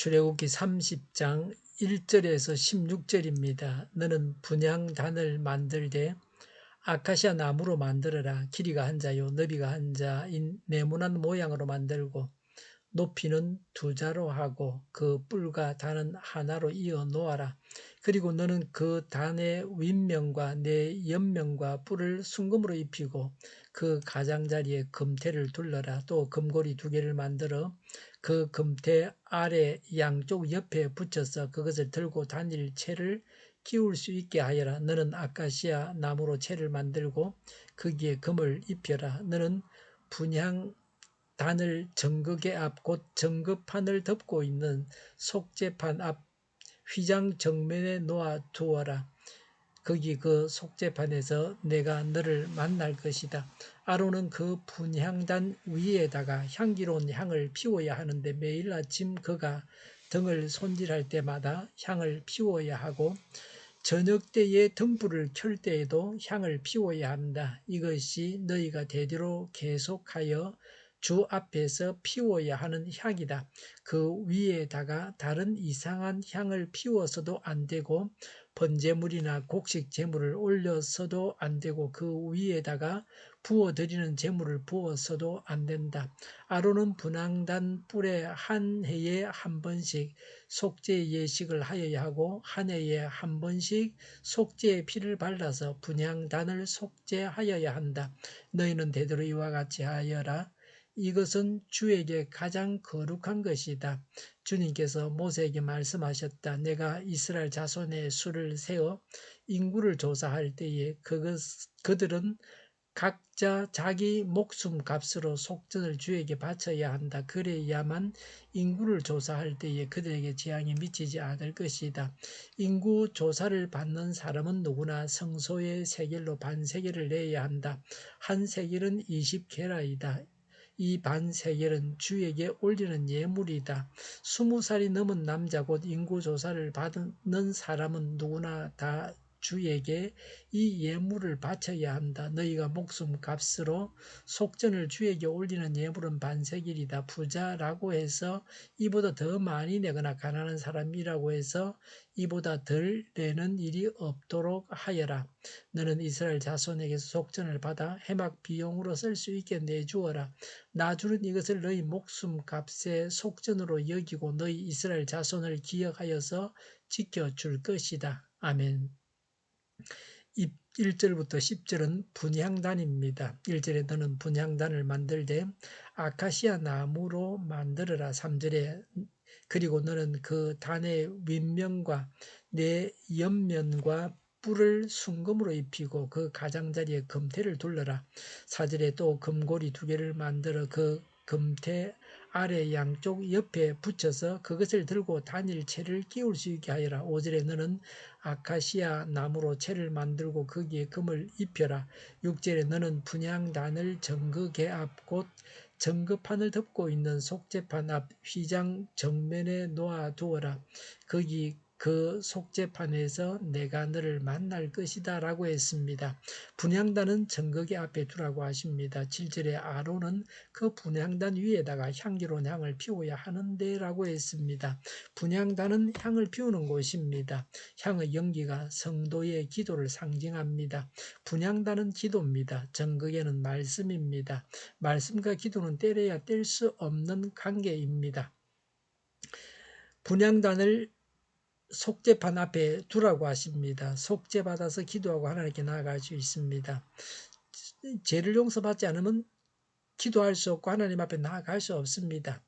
출애굽기 30장 1절에서 16절입니다. 너는 분향단을 만들되 아카시아 나무로 만들어라. 길이가 한 자요 너비가 한 자인 네모난 모양으로 만들고 높이는 2자로 하고 그 뿔과 단은 하나로 이어 놓아라. 그리고 너는 그 단의 윗면과 내 옆면과 뿔을 순금으로 입히고 그 가장자리에 금태를 둘러라. 또 금고리 2개를 만들어 그 금태 아래 양쪽 옆에 붙여서 그것을 들고 다닐 채를 끼울 수 있게 하여라. 너는 아카시아 나무로 채를 만들고 거기에 금을 입혀라. 너는 분향 단을 정극의 앞 곧 정극판을 덮고 있는 속죄판 앞 휘장 정면에 놓아 두어라. 거기 그 속죄판에서 내가 너를 만날 것이다. 아론은 그 분향단 위에다가 향기로운 향을 피워야 하는데 매일 아침 그가 등을 손질할 때마다 향을 피워야 하고 저녁 때에 등불을 켤 때에도 향을 피워야 한다. 이것이 너희가 대대로 계속하여 주 앞에서 피워야 하는 향이다. 그 위에다가 다른 이상한 향을 피워서도 안 되고 번제물이나 곡식 제물을 올려서도 안 되고 그 위에다가 부어드리는 제물을 부어서도 안 된다. 아론은 분향단 뿔에 한 해에 한 번씩 속죄 예식을 하여야 하고 한 해에 한 번씩 속죄의 피를 발라서 분향단을 속죄하여야 한다. 너희는 대대로 이와 같이 하여라. 이것은 주에게 가장 거룩한 것이다. 주님께서 모세에게 말씀하셨다. 내가 이스라엘 자손의 수를 세어 인구를 조사할 때에 그들은 각자 자기 목숨 값으로 속전을 주에게 바쳐야 한다. 그래야만 인구를 조사할 때에 그들에게 재앙이 미치지 않을 것이다. 인구 조사를 받는 사람은 누구나 성소의 세겔로 반세겔을 내야 한다. 한 세겔은 20게라이다. 이 반세겔은 주에게 올리는 예물이다. 20살이 넘은 남자 곧 인구조사를 받는 사람은 누구나 다 주에게 이 예물을 바쳐야 한다. 너희가 목숨 값으로 속전을 주에게 올리는 예물은 반세겔이다. 부자라고 해서 이보다 더 많이 내거나 가난한 사람이라고 해서 이보다 덜 내는 일이 없도록 하여라. 너는 이스라엘 자손에게서 속전을 받아 해막 비용으로 쓸 수 있게 내주어라. 나주는 이것을 너희 목숨 값의 속전으로 여기고 너희 이스라엘 자손을 기억하여서 지켜줄 것이다. 아멘. 1절부터 10절은 분향단입니다. 1절에 너는 분향단을 만들되 아카시아 나무로 만들어라. 3절에 그리고 너는 그 단의 윗면과 내 옆면과 뿔을 순금으로 입히고 그 가장자리에 금태를 둘러라. 4절에 또 금고리 2개를 만들어 그 금태 아래 양쪽 옆에 붙여서 그것을 들고 다닐 채를 끼울 수 있게 하여라. 5절에 너는 아카시아 나무로 채를 만들고 거기에 금을 입혀라. 6절에 너는 분향단을 정극의 앞 곧 정극판을 덮고 있는 속죄판 앞 휘장 정면에 놓아 두어라. 거기 그 속죄판에서 내가 너를 만날 것이다 라고 했습니다. 분향단은 정극의 앞에 두라고 하십니다. 7절에 아론은 그 분향단 위에다가 향기로운 향을 피워야 하는데 라고 했습니다. 분향단은 향을 피우는 곳입니다. 향의 연기가 성도의 기도를 상징합니다. 분향단은 기도입니다. 정극에는 말씀입니다. 말씀과 기도는 때려야 뗄 수 없는 관계입니다. 분향단을 속죄판 앞에 두라고 하십니다. 속죄받아서 기도하고 하나님께 나아갈 수 있습니다. 죄를 용서받지 않으면 기도할 수 없고 하나님 앞에 나아갈 수 없습니다.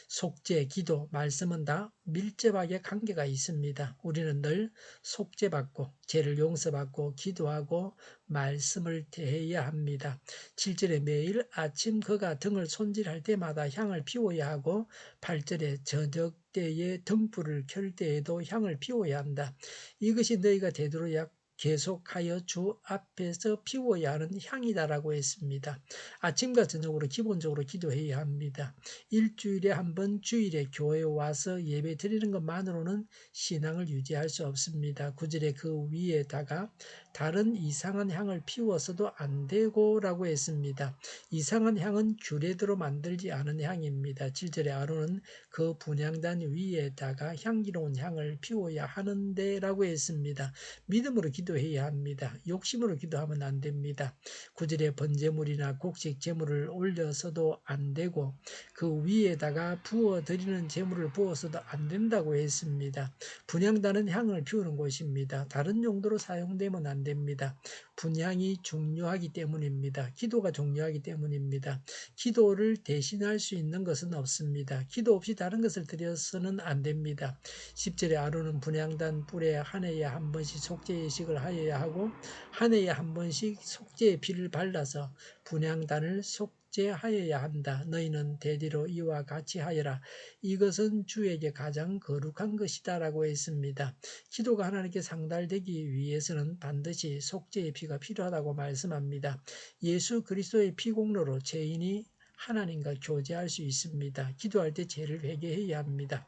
속죄, 기도, 말씀은 다 밀접하게 관계가 있습니다. 우리는 늘 속죄받고 죄를 용서받고 기도하고 말씀을 대해야 합니다. 7절에 매일 아침 그가 등을 손질할 때마다 향을 피워야 하고 8절에 저녁 때에 등불을 켤 때에도 향을 피워야 한다. 이것이 너희가 되도록 계속하여 주 앞에서 피워야 하는 향이다라고 했습니다. 아침과 저녁으로 기본적으로 기도해야 합니다. 일주일에 한 번 주일에 교회에 와서 예배 드리는 것만으로는 신앙을 유지할 수 없습니다. 9절에 그 위에다가 다른 이상한 향을 피워서도 안 되고라고 했습니다. 이상한 향은 규례대로 만들지 않은 향입니다. 7절에 아론은 그 분향단 위에다가 향기로운 향을 피워야 하는데 라고 했습니다. 믿음으로 기도해야 합니다. 욕심으로 기도하면 안 됩니다. 9절에 번제물이나 곡식 제물을 올려서도 안 되고 그 위에다가 부어드리는 제물을 부어서도 안 된다고 했습니다. 분향단은 향을 피우는 곳입니다. 다른 용도로 사용되면 안 됩니다. 분향이 중요하기 때문입니다. 기도가 중요하기 때문입니다. 기도를 대신할 수 있는 것은 없습니다. 기도 없이 다른 것을 드려서는 안 됩니다. 10절에 아론은 분향단 뿔에 한 해에 한 번씩 속죄 예식을 하여야 하고 한 해에 한 번씩 속죄의 피를 발라서 분향단을 속죄하여야 한다. 너희는 대대로 이와 같이 하여라. 이것은 주에게 가장 거룩한 것이다 라고 했습니다. 기도가 하나님께 상달되기 위해서는 반드시 속죄의 피가 필요하다고 말씀합니다. 예수 그리스도의 피 공로로 죄인이 하나님과 교제할 수 있습니다. 기도할 때 죄를 회개해야 합니다.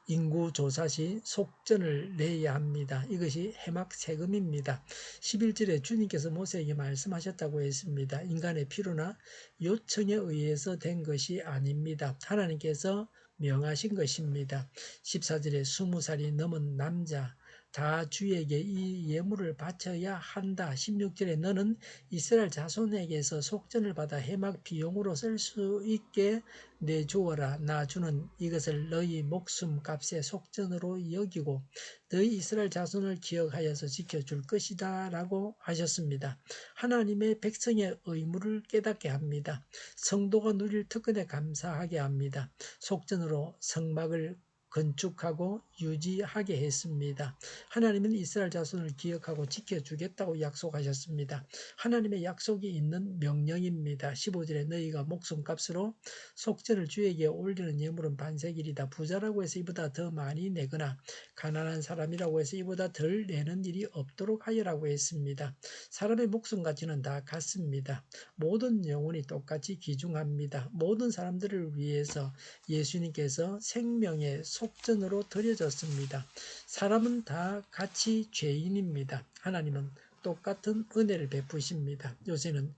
인구조사 시 속전을 내야 합니다. 이것이 해막 세금입니다. 11절에 주님께서 모세에게 말씀하셨다고 했습니다. 인간의 필요나 요청에 의해서 된 것이 아닙니다. 하나님께서 명하신 것입니다. 14절에 20살이 넘은 남자 다 주에게 이 예물을 바쳐야 한다. 16절에 너는 이스라엘 자손에게서 속전을 받아 해막 비용으로 쓸 수 있게 내주어라. 나 주는 이것을 너희 목숨 값의 속전으로 여기고 너희 이스라엘 자손을 기억하여서 지켜줄 것이다 라고 하셨습니다. 하나님의 백성의 의무를 깨닫게 합니다. 성도가 누릴 특권에 감사하게 합니다. 속전으로 성막을 건축하고 유지하게 했습니다. 하나님은 이스라엘 자손을 기억하고 지켜주겠다고 약속하셨습니다. 하나님의 약속이 있는 명령입니다. 15절에 너희가 목숨값으로 속전을 주에게 올리는 예물은 반세길이다. 부자라고 해서 이보다 더 많이 내거나 가난한 사람이라고 해서 이보다 덜 내는 일이 없도록 하여라고 했습니다. 사람의 목숨 가치는 다 같습니다. 모든 영혼이 똑같이 귀중합니다. 모든 사람들을 위해서 예수님께서 생명의 속전으로 드려졌습니다. 사람은 다 같이 죄인입니다. 하나님은 똑같은 은혜를 베푸십니다. 요새는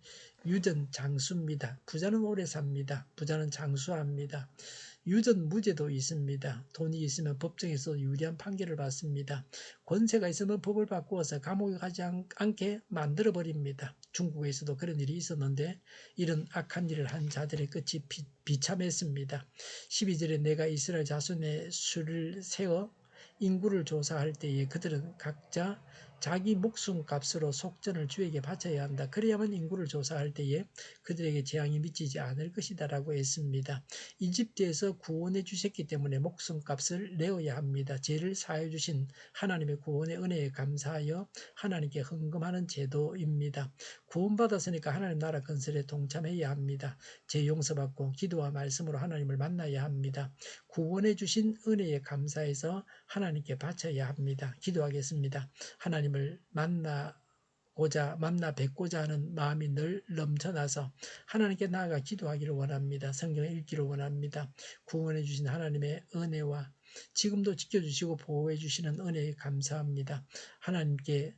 유전 장수입니다. 부자는 오래 삽니다. 부자는 장수합니다. 유전 무죄도 있습니다. 돈이 있으면 법정에서 유리한 판결을 받습니다. 권세가 있으면 법을 바꾸어서 감옥에 가지 않게 만들어버립니다. 중국에서도 그런 일이 있었는데 이런 악한 일을 한 자들의 끝이 비참했습니다. 12절에 내가 이스라엘 자손의 수를 세워 인구를 조사할 때에 그들은 각자 자기 목숨값으로 속전을 주에게 바쳐야 한다. 그래야만 인구를 조사할 때에 그들에게 재앙이 미치지 않을 것이다 라고 했습니다. 이집트에서 구원해 주셨기 때문에 목숨값을 내어야 합니다. 죄를 사해 주신 하나님의 구원의 은혜에 감사하여 하나님께 헌금하는 제도입니다. 구원받았으니까 하나님 나라 건설에 동참해야 합니다. 죄 용서받고 기도와 말씀으로 하나님을 만나야 합니다. 구원해 주신 은혜에 감사해서 하나님께 바쳐야 합니다. 기도하겠습니다. 하나님을 만나 뵙고자 하는 마음이 늘 넘쳐나서 하나님께 나아가 기도하기를 원합니다. 성경을 읽기를 원합니다. 구원해 주신 하나님의 은혜와 지금도 지켜주시고 보호해 주시는 은혜에 감사합니다. 하나님께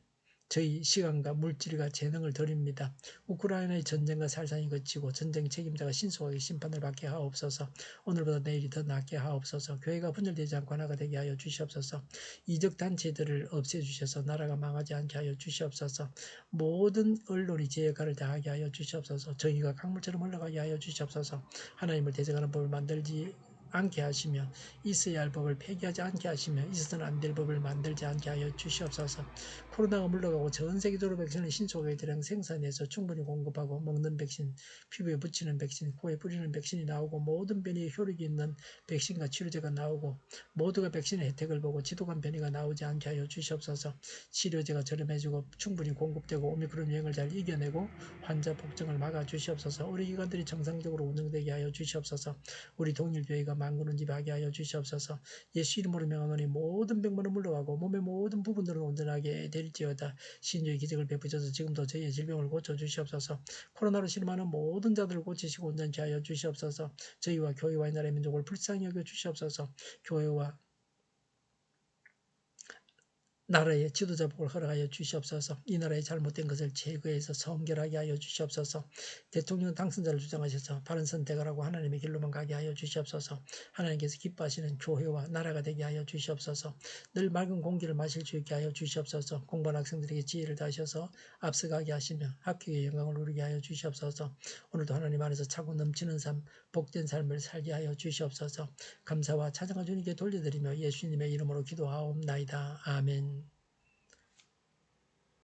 저희 시간과 물질과 재능을 드립니다. 우크라이나의 전쟁과 살상이 그치고 전쟁 책임자가 신속하게 심판을 받게 하옵소서. 오늘보다 내일이 더 낫게 하옵소서. 교회가 분열되지 않고 하나가 되게 하여 주시옵소서. 이적 단체들을 없애주셔서 나라가 망하지 않게 하여 주시옵소서. 모든 언론이 제 역할을 다하게 하여 주시옵소서. 정의가 강물처럼 흘러가게 하여 주시옵소서. 하나님을 대적하는 법을 만들지 않게 하시며 있어야 할 법을 폐기하지 않게 하시며 있어서는 안 될 법을 만들지 않게 하여 주시옵소서. 코로나가 물러가고 전 세계적으로 백신을 신속하게 대량 생산해서 충분히 공급하고 먹는 백신, 피부에 붙이는 백신, 코에 뿌리는 백신이 나오고 모든 변이에 효력이 있는 백신과 치료제가 나오고 모두가 백신의 혜택을 보고 지독한 변이가 나오지 않게 하여 주시옵소서. 치료제가 저렴해지고 충분히 공급되고 오미크론 유행을 잘 이겨내고 환자 폭증을 막아 주시옵소서. 우리 기관들이 정상적으로 운영되게 하여 주시옵소서. 우리 동일교회가 만군을 지배하게 하여 주시옵소서. 예수 이름으로 명하노니 모든 병만은 물러가고 몸의 모든 부분들은 온전하게 될지어다. 신주의 기적을 베푸셔서 지금도 저희의 질병을 고쳐주시옵소서. 코로나로 신음하는 모든 자들을 고치시고 온전케 하여 주시옵소서. 저희와 교회와 이 나라의 민족을 불쌍히 여겨 주시옵소서. 교회와 나라의 지도자복을 허락하여 주시옵소서. 이 나라의 잘못된 것을 제거해서 성결하게 하여 주시옵소서. 대통령 당선자를 주장하셔서 바른 선택을 하고 하나님의 길로만 가게 하여 주시옵소서. 하나님께서 기뻐하시는 교회와 나라가 되게 하여 주시옵소서. 늘 맑은 공기를 마실 수 있게 하여 주시옵소서. 공부하는 학생들에게 지혜를 다하셔서 앞서가게 하시며 학교의 영광을 누리게 하여 주시옵소서. 오늘도 하나님 안에서 차고 넘치는 삶, 복된 삶을 살게 하여 주시옵소서. 감사와 찬양을 주님께 돌려드리며 예수님의 이름으로 기도하옵나이다. 아멘.